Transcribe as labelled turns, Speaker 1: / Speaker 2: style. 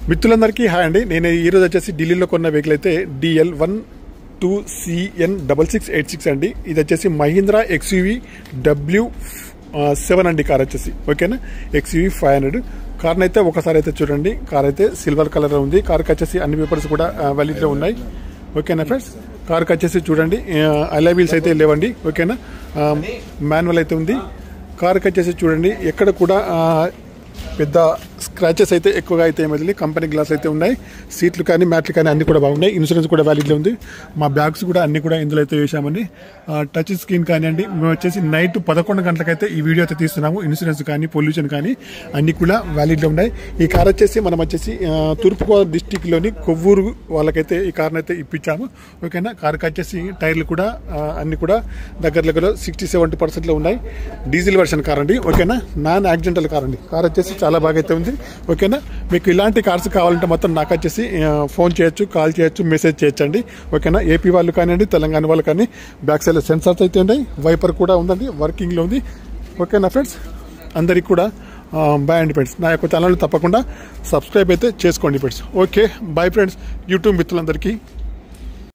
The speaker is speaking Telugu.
Speaker 1: మిత్రులందరికీ హాయ్ అండి. నేను ఈరోజు వచ్చేసి ఢిల్లీలో కొన్న వెహికల్ అయితే DL12CN6686 అండి. ఇది వచ్చేసి మహీంద్రా XUV W7 అండి కార్ వచ్చేసి. ఓకేనా, XUV 500 కార్ని అయితే ఒకసారి అయితే చూడండి. కార్ అయితే సిల్వర్ కలర్ ఉంది. కార్కి వచ్చేసి అన్ని పేపర్స్ కూడా వ్యాలిడ్లో ఉన్నాయి. ఓకేనా ఫ్రెండ్స్, కార్కి వచ్చేసి చూడండి అలై వీల్స్ అయితే లేవండి. ఓకేనా, మాన్యువల్ అయితే ఉంది. కార్కి వచ్చేసి చూడండి ఎక్కడ కూడా పెద్ద స్క్రాచెస్ అయితే ఎక్కువగా అయితే ఏమైంది. కంపెనీ గ్లాస్ అయితే ఉన్నాయి. సీట్లు కానీ మ్యాట్లు కానీ అన్ని కూడా బాగున్నాయి. ఇన్సూరెన్స్ కూడా వ్యాలిడ్లో ఉంది. మా బ్యాగ్స్ కూడా అన్ని కూడా ఇందులో అయితే వేసామండి. టచ్ స్క్రీన్ కానివ్వండి. మేము వచ్చేసి నైట్ 11 గంటలకైతే ఈ వీడియో అయితే తీస్తున్నాము. ఇన్సూరెన్స్ కానీ పొల్యూషన్ కానీ అన్ని కూడా వ్యాలిడ్లో ఉన్నాయి. ఈ కార్ వచ్చేసి మనం వచ్చేసి తూర్పుగోదావరి డిస్టిక్లోని కొవ్వూరు వాళ్ళకైతే ఈ కార్ని అయితే ఇప్పించాము. ఓకేనా, కార్కి వచ్చేసి టైర్లు కూడా అన్ని కూడా దగ్గర 60-70% ఉన్నాయి. డీజిల్ వెర్షన్ కార్ అండి. ఓకేనా, నాన్ యాక్సిడెంటల్ కార్ అండి. కార్ వచ్చేసి చాలా బాగా అయితే ఉంది. ఓకేనా, మీకు ఇలాంటి కార్స్ కావాలంటే మొత్తం నాకు వచ్చేసి ఫోన్ చేయొచ్చు, కాల్ చేయొచ్చు, మెసేజ్ చేయొచ్చండి. ఓకేనా, ఏపీ వాళ్ళు కానివ్వండి, తెలంగాణ వాళ్ళు కానీ. బ్యాక్ సైడ్ సెన్సార్స్ అయితే ఉన్నాయి. వైపర్ కూడా ఉందండి, వర్కింగ్లో ఉంది. ఓకేనా ఫ్రెండ్స్, అందరికి కూడా బాయ్ అండి ఫ్రెండ్స్. నా యొక్క ఛానల్ తప్పకుండా సబ్స్క్రైబ్ అయితే చేసుకోండి friends. Okay bye friends, YouTube మిత్రులందరికీ.